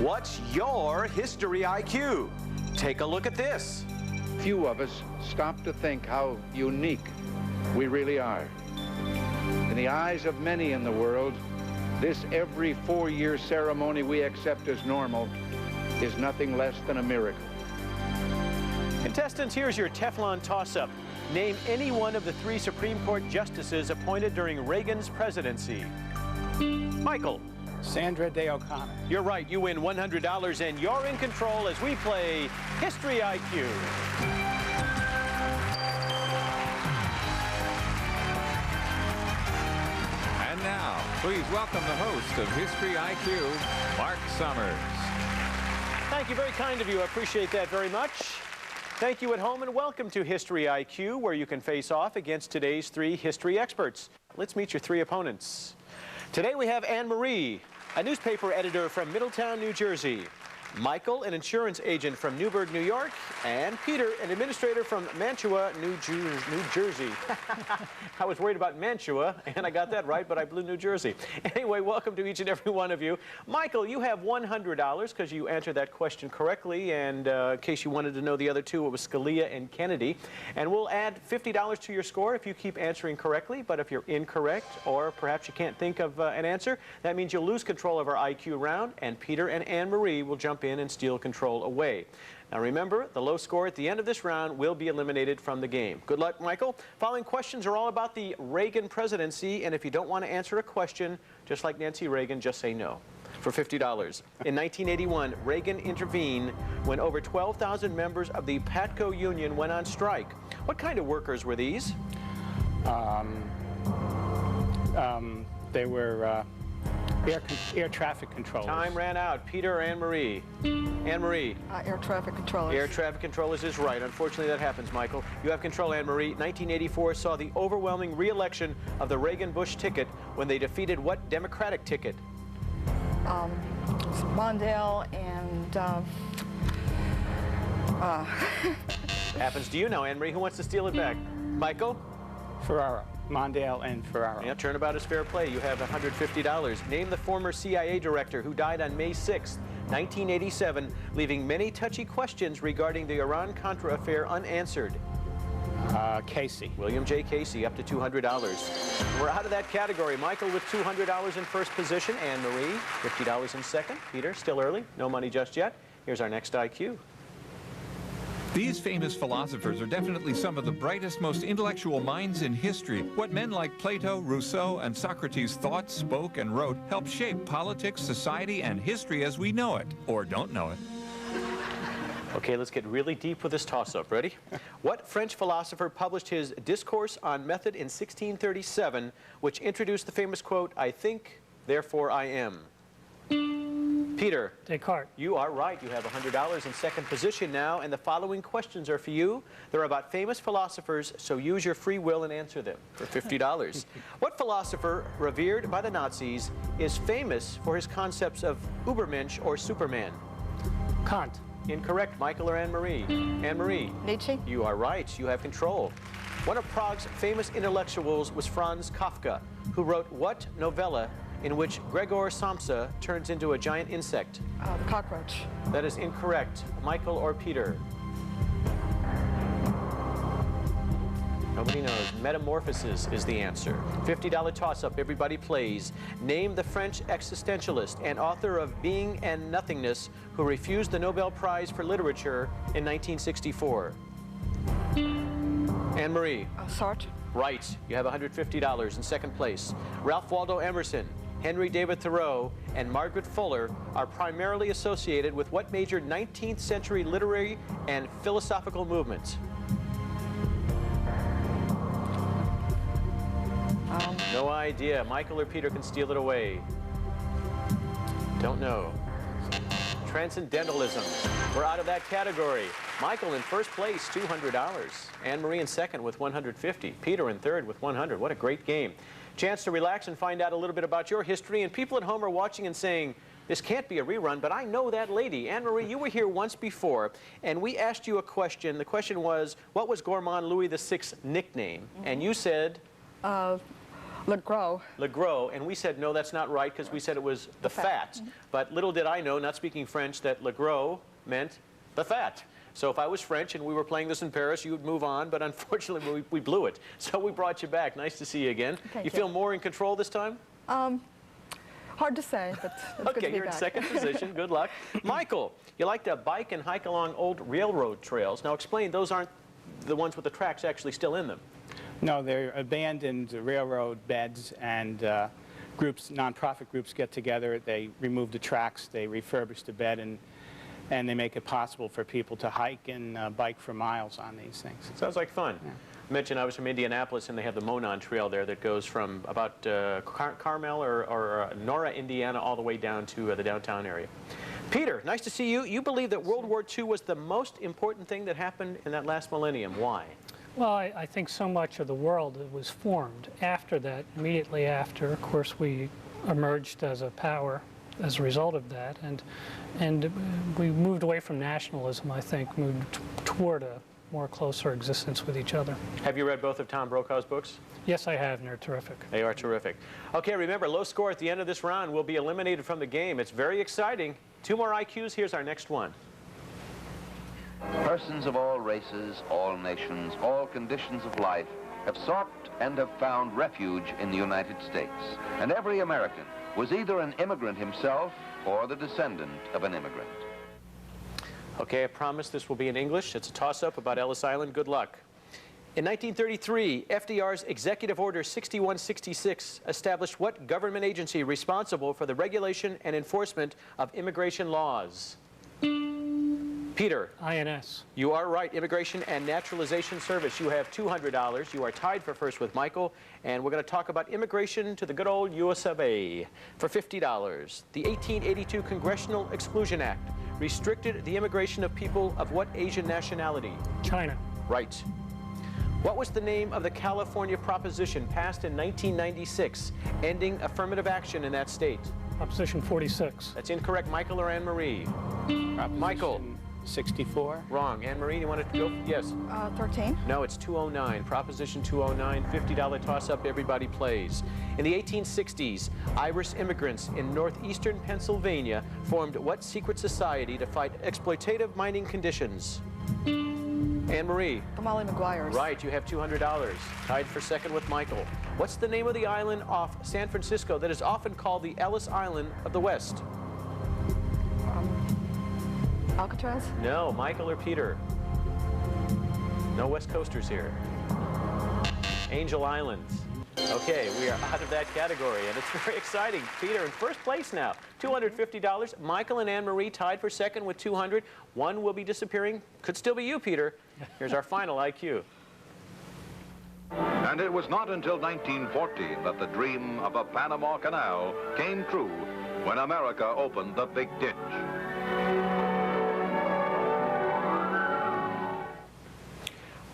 What's your history IQ? Take a look at this. Few of us stop to think how unique we really are. In the eyes of many in the world, this every 4-year ceremony we accept as normal is nothing less than a miracle. Contestants, here's your Teflon toss-up. Name any one of the 3 Supreme Court justices appointed during Reagan's presidency. Michael. Sandra Day O'Connor. You're right. You win $100, and you're in control as we play History IQ. And now, please welcome the host of History IQ, Mark Summers. Thank you. Very kind of you. I appreciate that very much. Thank you at home, and welcome to History IQ, where you can face off against today's 3 history experts. Let's meet your 3 opponents. Today we have Anne Marie, a newspaper editor from Middletown, New Jersey. Michael, an insurance agent from Newburgh, New York. And Peter, an administrator from Mantua, New Jersey. I was worried about Mantua, and I got that right, but I blew New Jersey. Anyway, welcome to each and every one of you. Michael, you have $100 because you answered that question correctly, and in case you wanted to know the other 2, it was Scalia and Kennedy. And we'll add $50 to your score if you keep answering correctly, but if you're incorrect, or perhaps you can't think of an answer, that means you'll lose control of our IQ round, and Peter and Anne Marie will jump in and steal control away. Now remember, the low score at the end of this round will be eliminated from the game. Good luck, Michael. Following questions are all about the Reagan presidency, and if you don't want to answer a question, just like Nancy Reagan, just say no. For $50. In 1981, Reagan intervened when over 12,000 members of the PATCO union went on strike. What kind of workers were these? They were air traffic controllers. Time ran out. Peter or Anne Marie? Anne Marie. Air traffic controllers. Air traffic controllers is right. Unfortunately, that happens, Michael. You have control, Anne Marie. 1984 saw the overwhelming re-election of the Reagan-Bush ticket when they defeated what Democratic ticket? Mondale and Happens to you now, Anne Marie. Who wants to steal it back? Michael? Ferraro. Mondale and Ferraro. Yeah, turnabout is fair play. You have $150. Name the former CIA director who died on May 6, 1987, leaving many touchy questions regarding the Iran-Contra affair unanswered. Casey. William J. Casey, up to $200. We're out of that category. Michael with $200 in first position. Anne Marie, $50 in second. Peter, still early. No money just yet. Here's our next IQ. These famous philosophers are definitely some of the brightest, most intellectual minds in history. What men like Plato, Rousseau, and Socrates thought, spoke, and wrote helped shape politics, society, and history as we know it, or don't know it. Okay, let's get really deep with this toss-up. Ready? What French philosopher published his Discourse on Method in 1637, which introduced the famous quote, "I think, therefore I am"? Peter. Descartes. You are right. You have $100 in second position now, and the following questions are for you. They're about famous philosophers, so use your free will and answer them for $50. What philosopher, revered by the Nazis, is famous for his concepts of Übermensch or Superman? Kant. Incorrect. Michael or Anne Marie? Anne Marie. Nietzsche. You are right. You have control. One of Prague's famous intellectuals was Franz Kafka, who wrote what novella in which Gregor Samsa turns into a giant insect? The cockroach. That is incorrect. Michael or Peter? Nobody knows. Metamorphosis is the answer. $50 toss-up. Everybody plays. Name the French existentialist and author of Being and Nothingness who refused the Nobel Prize for Literature in 1964. Anne Marie. Sartre. Right. You have $150 in second place. Ralph Waldo Emerson, Henry David Thoreau, and Margaret Fuller are primarily associated with what major 19th century literary and philosophical movement? No idea. Michael or Peter can steal it away. Don't know. Transcendentalism. We're out of that category. Michael in first place, $200. Anne Marie in second with $150. Peter in third with $100. What a great game. Chance to relax and find out a little bit about your history. And people at home are watching and saying, this can't be a rerun, but I know that lady. Anne Marie, you were here once before, and we asked you a question. The question was, what was Gourmand Louis VI's nickname? And you said? Le Gros. Le Gros, and we said, no, that's not right, because we said it was the fat. But little did I know, not speaking French, that Le Gros meant the fat. So if I was French and we were playing this in Paris, you would move on, but unfortunately we blew it. So we brought you back. Nice to see you again. Thank you you. feel more in control this time? Hard to say, but it's good to Okay, be you're in back. second position. Good luck. Michael, you like to bike and hike along old railroad trails. Now explain, those aren't the ones with the tracks actually still in them. No, they're abandoned railroad beds, and groups, nonprofit groups get together. They remove the tracks, they refurbish the bed, and they make it possible for people to hike and bike for miles on these things. Sounds like fun. Yeah. I mentioned I was from Indianapolis, and they have the Monon Trail there that goes from about Carmel or Nora, Indiana, all the way down to the downtown area. Peter, nice to see you. You believe that World War II was the most important thing that happened in that last millennium. Why? Well, I think so much of the world was formed after that, immediately after. Of course, we emerged as a power as a result of that, and we moved away from nationalism, I think, moved toward a more closer existence with each other. Have you read both of Tom Brokaw's books? Yes, I have, and they're terrific. They are terrific. Okay, remember, low score at the end of this round will be eliminated from the game. It's very exciting. 2 more IQs. Here's our next one. Persons of all races, all nations, all conditions of life have sought and have found refuge in the United States. And every American was either an immigrant himself or the descendant of an immigrant. Okay, I promise this will be in English. It's a toss-up about Ellis Island. Good luck. In 1933, FDR's Executive Order 6166 established what government agency responsible for the regulation and enforcement of immigration laws? Peter. INS. You are right. Immigration and Naturalization Service. You have $200. You are tied for first with Michael. And we're going to talk about immigration to the good old US of A for $50. The 1882 Congressional Exclusion Act restricted the immigration of people of what Asian nationality? China. Right. What was the name of the California proposition passed in 1996, ending affirmative action in that state? Proposition 46. That's incorrect. Michael or Anne-Marie? Michael. 64. Wrong. Anne-Marie, you want to go? Yes. 13. No, it's 209. Proposition 209, $50 toss-up, everybody plays. In the 1860s, Irish immigrants in northeastern Pennsylvania formed what secret society to fight exploitative mining conditions? Anne-Marie. The Molly Maguires. Right, you have $200. Tied for second with Michael. What's the name of the island off San Francisco that is often called the Ellis Island of the West? Alcatraz. No, Michael or Peter? No West Coasters here. Angel Island. Okay, we are out of that category, and it's very exciting. Peter in first place now, $250. Michael and Anne-Marie tied for second with $200. One will be disappearing. Could still be you, Peter. Here's our final IQ. And it was not until 1914 that the dream of a Panama Canal came true when America opened the Big Ditch.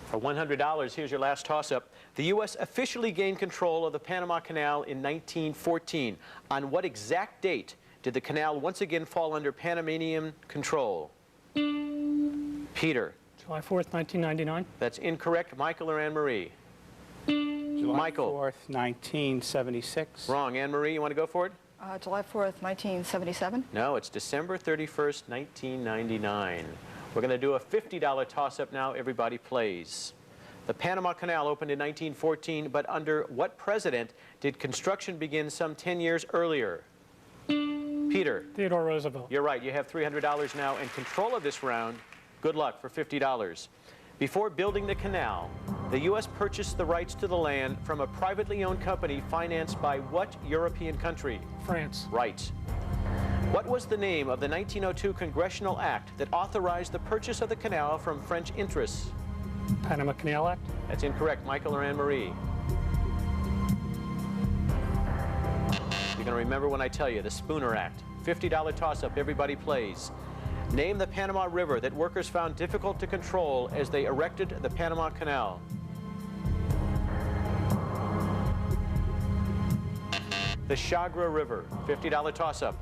For $100, here's your last toss-up. The U.S. officially gained control of the Panama Canal in 1914. On what exact date did the canal once again fall under Panamanian control? Peter. July 4th, 1999. That's incorrect. Michael or Anne-Marie? July Michael. 4th, 1976. Wrong. Anne-Marie, you want to go for it? July 4th, 1977. No, it's December 31st, 1999. We're going to do a $50 toss-up now. Everybody plays. The Panama Canal opened in 1914, but under what president did construction begin some 10 years earlier? Peter. Theodore Roosevelt. You're right. You have $300 now and control of this round. Good luck for $50. Before building the canal, the U.S. purchased the rights to the land from a privately owned company financed by what European country? France. Right. What was the name of the 1902 Congressional Act that authorized the purchase of the canal from French interests? Panama Canal Act. That's incorrect. Michael or Anne-Marie? You're going to remember when I tell you, the Spooner Act. $50 toss-up. Everybody plays. Name the Panama River that workers found difficult to control as they erected the Panama Canal. The Chagres River. $50 toss-up.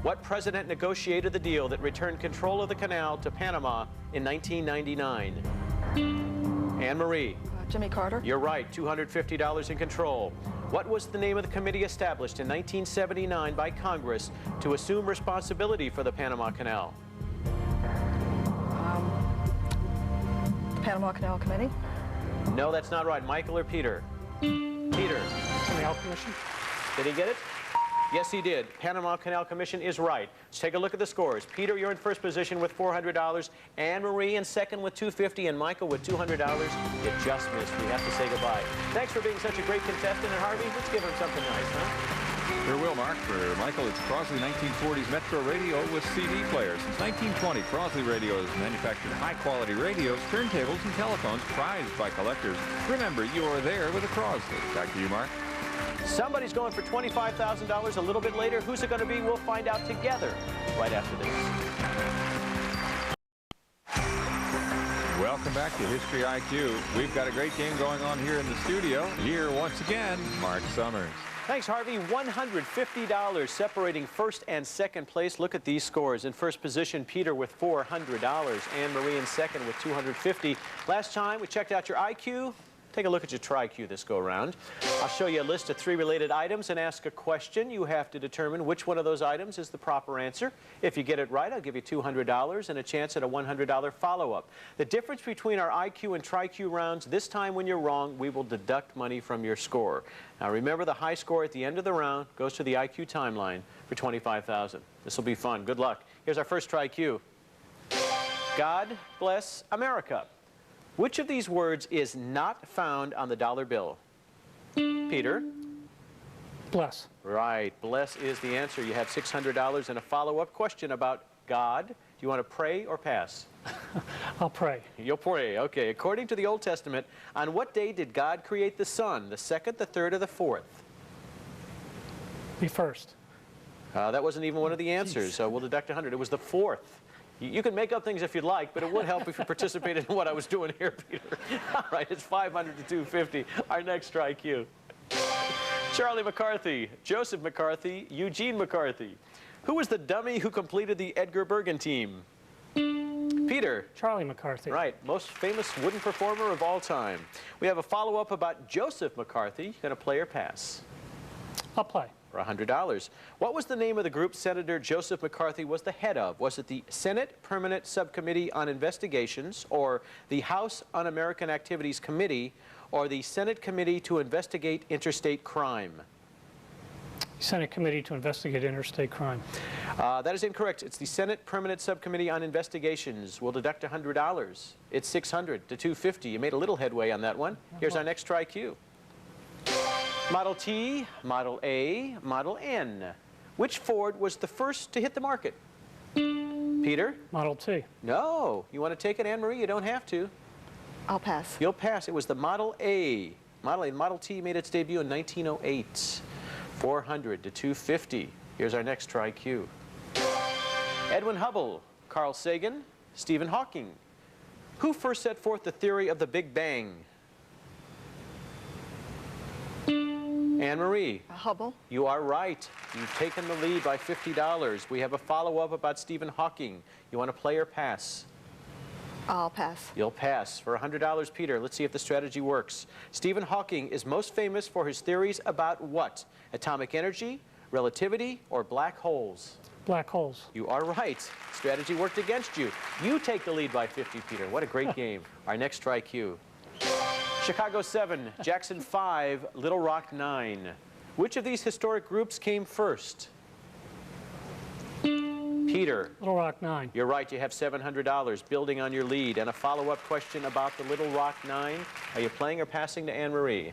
What president negotiated the deal that returned control of the canal to Panama in 1999? Anne-Marie. Jimmy Carter. You're right. $250 in control. What was the name of the committee established in 1979 by Congress to assume responsibility for the Panama Canal? The Panama Canal Committee? No, that's not right. Michael or Peter? Peter. Canal Commission? Did he get it? Yes, he did. Panama Canal Commission is right. Let's take a look at the scores. Peter, you're in first position with $400. Anne-Marie in second with $250, and Michael with $200. You just missed. We have to say goodbye. Thanks for being such a great contestant. And Harvey, let's give him something nice, huh? Sure will, Mark. For Michael, it's Crosley 1940s Metro Radio with CD players. Since 1920, Crosley Radio has manufactured high-quality radios, turntables, and telephones prized by collectors. Remember, you're there with a Crosley. Back to you, Mark. Somebody's going for $25,000 a little bit later. Who's it going to be? We'll find out together right after this. Welcome back to History IQ. We've got a great game going on here in the studio. Here, once again, Mark Summers. Thanks, Harvey. $150 separating first and second place. Look at these scores. In first position, Peter with $400. Anne-Marie in second with $250. Last time we checked out your IQ. Take a look at your TriQ this go-around. I'll show you a list of 3 related items and ask a question. You have to determine which one of those items is the proper answer. If you get it right, I'll give you $200 and a chance at a $100 follow-up. The difference between our IQ and TriQ rounds, this time when you're wrong, we will deduct money from your score. Now remember, the high score at the end of the round goes to the IQ timeline for $25,000. This will be fun. Good luck. Here's our first TriQ. God bless America. Which of these words is not found on the dollar bill? Peter? Bless. Right. Bless is the answer. You have $600 and a follow-up question about God. Do you want to pray or pass? I'll pray. You'll pray. Okay. According to the Old Testament, on what day did God create the sun? The second, the third, or the fourth? Be first. That wasn't even one of the answers, so we'll deduct 100. It was the fourth. You can make up things if you'd like, but it would help if you participated in what I was doing here, Peter. All right, it's 500 to 250. Our next TriQ. Charlie McCarthy, Joseph McCarthy, Eugene McCarthy. Who was the dummy who completed the Edgar Bergen team? Peter. Charlie McCarthy. Right, most famous wooden performer of all time. We have a follow-up about Joseph McCarthy. You gonna play or pass? I'll play. For $100. What was the name of the group Senator Joseph McCarthy was the head of? Was it the Senate Permanent Subcommittee on Investigations, or the House Un-American Activities Committee, or the Senate Committee to Investigate Interstate Crime? Senate Committee to Investigate Interstate Crime. That is incorrect. It's the Senate Permanent Subcommittee on Investigations. We'll deduct $100. It's 600 to 250. You made a little headway on that one. Here's our next TriQ. Model T, Model A, Model N. Which Ford was the first to hit the market? Peter? Model T. No. You want to take it, Anne-Marie? You don't have to. I'll pass. You'll pass. It was the Model A. Model T made its debut in 1908. 400 to 250. Here's our next TriQ. Edwin Hubble, Carl Sagan, Stephen Hawking. Who first set forth the theory of the Big Bang? Anne-Marie. Hubble. You are right. You've taken the lead by $50. We have a follow-up about Stephen Hawking. You want to play or pass? I'll pass. You'll pass. For $100, Peter, let's see if the strategy works. Stephen Hawking is most famous for his theories about what? Atomic energy, relativity, or black holes? Black holes. You are right. Strategy worked against you. You take the lead by 50, Peter. What a great game. Our next TriQ. Chicago 7, Jackson 5, Little Rock 9. Which of these historic groups came first? Peter. Little Rock 9. You're right. You have $700, building on your lead. And a follow-up question about the Little Rock 9. Are you playing or passing to Anne-Marie?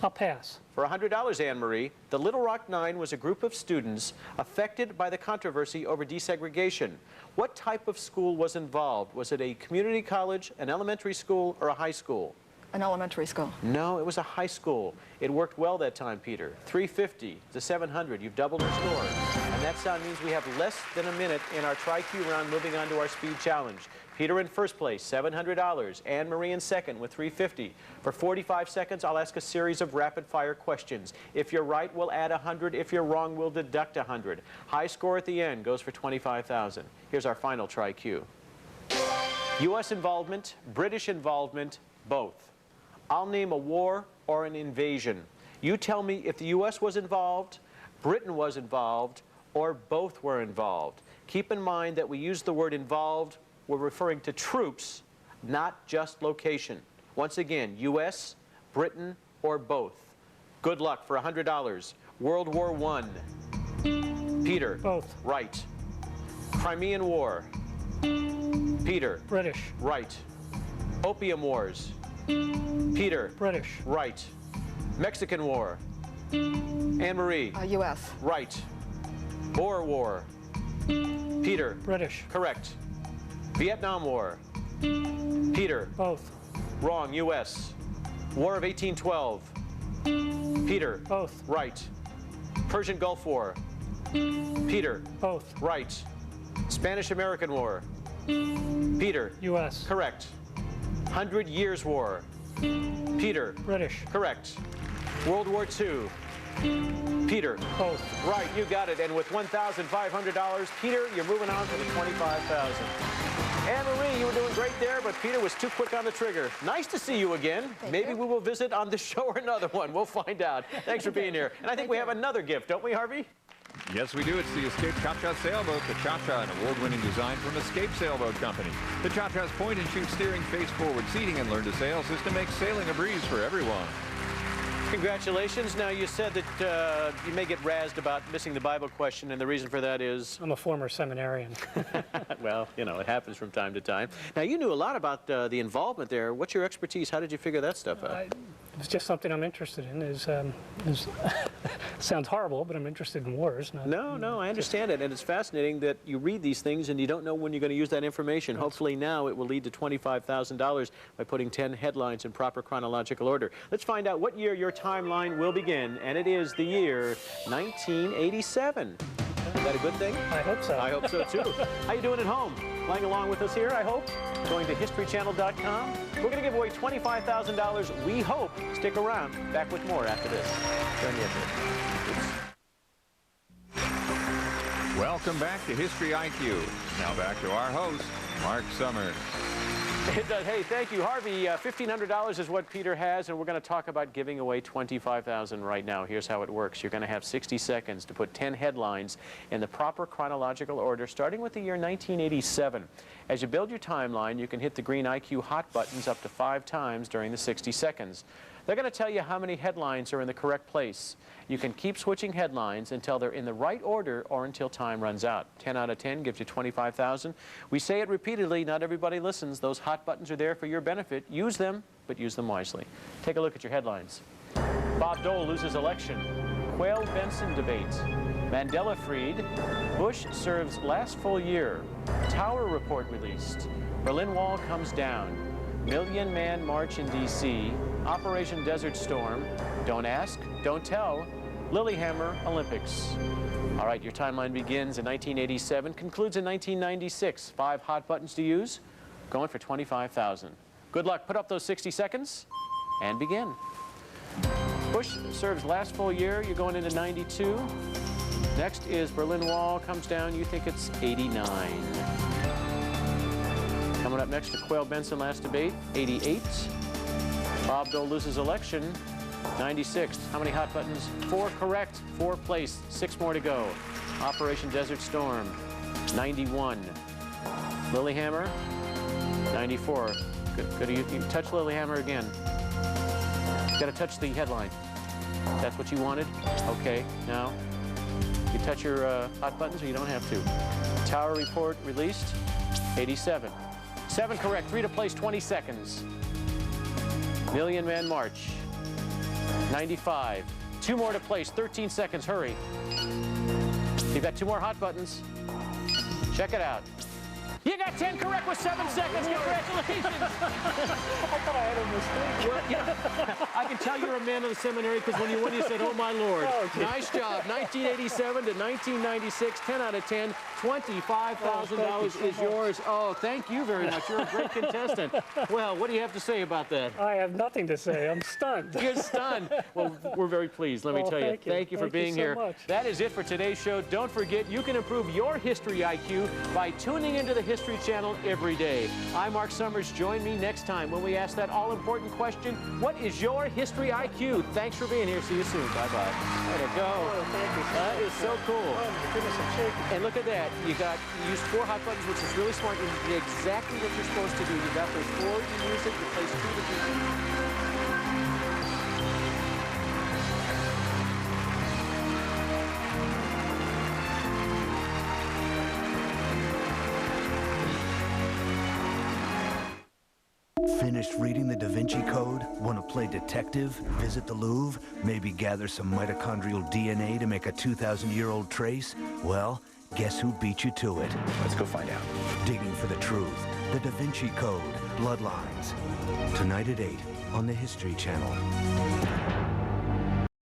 I'll pass. For $100, Anne-Marie, the Little Rock 9 was a group of students affected by the controversy over desegregation. What type of school was involved? Was it a community college, an elementary school, or a high school? An elementary school. No, it was a high school. It worked well that time, Peter. 350 to 700. You've doubled your score. And that sound means we have less than a minute in our TriQ round, moving on to our speed challenge. Peter in first place, $700. Anne-Marie in second with 350. For 45 seconds, I'll ask a series of rapid-fire questions. If you're right, we'll add 100. If you're wrong, we'll deduct 100. High score at the end goes for $25,000. Here's our final TriQ. U.S. involvement, British involvement, both. I'll name a war or an invasion. You tell me if the U.S. was involved, Britain was involved, or both were involved. Keep in mind that we use the word involved, we're referring to troops, not just location. Once again, U.S., Britain, or both. Good luck for $100. World War I. Peter. Both. Right. Crimean War. Peter. British. Right. Opium Wars. Peter. British. Right. Mexican War. Anne-Marie. U.S. Right. Boer War. Peter. British. Correct. Vietnam War. Peter. Both. Wrong. U.S. War of 1812. Peter. Both. Right. Persian Gulf War. Peter. Both. Right. Spanish-American War. Peter. U.S. Correct. 100 Years War. Peter. British. Correct. World War II. Peter. Both. Right, you got it. And with $1,500, Peter, you're moving on to the $25,000. Anne-Marie, you were doing great there, but Peter was too quick on the trigger. Nice to see you again. Maybe we will visit on this show or another one. We'll find out. Thanks for being here. And I think we have another gift, don't we, Harvey? Yes, we do. It's the Escape Cha-Cha sailboat. The Cha-Cha, an award-winning design from Escape Sailboat Company. The Cha-Cha's point-and-shoot steering, face-forward seating, and learn-to-sail system makes sailing a breeze for everyone. Congratulations. Now, you said that you may get razzed about missing the Bible question, and the reason for that is? I'm a former seminarian. Well, you know, it happens from time to time. Now, you knew a lot about the involvement there. What's your expertise? How did you figure that stuff out? It's just something I'm interested in. Sounds horrible, but I'm interested in wars. No, I understand it, and it's fascinating that you read these things and you don't know when you're going to use that information. Hopefully now it will lead to $25,000 by putting 10 headlines in proper chronological order. Let's find out what year your timeline will begin, and it is the year 1987. Is that a good thing? I hope so. I hope so, too. How you doing at home? Playing along with us here, I hope? Going to HistoryChannel.com. We're going to give away $25,000, we hope. Stick around. Back with more after this. Turn the internet. Welcome back to History IQ. Now back to our host, Mark Summers. Hey, thank you, Harvey. $1,500 is what Peter has, and we're going to talk about giving away $25,000 right now. Here's how it works. You're going to have 60 seconds to put 10 headlines in the proper chronological order, starting with the year 1987. As you build your timeline, you can hit the green IQ hot buttons up to 5 times during the 60 seconds. They're going to tell you how many headlines are in the correct place. You can keep switching headlines until they're in the right order or until time runs out. 10 out of 10 gives you $25,000. We say it repeatedly, not everybody listens. Those hot buttons are there for your benefit. Use them, but use them wisely. Take a look at your headlines. Bob Dole loses election. Quayle Benson debate. Mandela freed. Bush serves last full year. Tower report released. Berlin Wall comes down. Million-man march in D.C. Operation Desert Storm. Don't ask, don't tell. Lilyhammer Olympics. All right, your timeline begins in 1987, concludes in 1996. 5 hot buttons to use. Going for $25,000. Good luck. Put up those 60 seconds and begin. Bush serves last full year. You're going into 92. Next is Berlin Wall comes down. You think it's 89. Coming up next to Quayle Benson last debate, 88. Bob Dole loses election, 96. How many hot buttons? 4 correct, 4 placed, 6 more to go. Operation Desert Storm, 91. Lilyhammer, 94. Good. You touch Lilyhammer again. You got to touch the headline. That's what you wanted? Okay, now you touch your hot buttons or you don't have to. Tower report released, 87. 7 correct, 3 to place, 20 seconds. Million Man March, 95. 2 more to place, 13 seconds, hurry. You've got 2 more hot buttons. Check it out. You got 10 correct with 7 seconds. Congratulations. I thought I had a mistake. Well, you know, I can tell you're a man of the seminary because when you won, you said, oh, my Lord. Oh, okay. Nice job. 1987 to 1996, 10 out of 10. $25,000 is yours. Oh, thank you very much. You're a great contestant. Well, what do you have to say about that? I have nothing to say. I'm stunned. You're stunned. Well, we're very pleased, let me tell you. Thank you. For being here. So much. That is it for today's show. Don't forget, you can improve your history IQ by tuning into the History History Channel every day. I'm Mark Summers. Join me next time when we ask that all-important question, what is your history IQ? Thanks for being here. See you soon. Bye-bye. Way to go. Oh, thank you. That is so cool. Oh, my goodness, I'm shaking. And look at that. You used 4 hot buttons, which is really smart. You did exactly what you're supposed to do. You got those 4, you use it, you place 2 to do. Finished reading the Da Vinci Code? Want to play detective? Visit the Louvre? Maybe gather some mitochondrial DNA to make a 2,000-year-old trace? Well, guess who beat you to it? Let's go find out. Digging for the truth. The Da Vinci Code. Bloodlines. Tonight at 8 on the History Channel.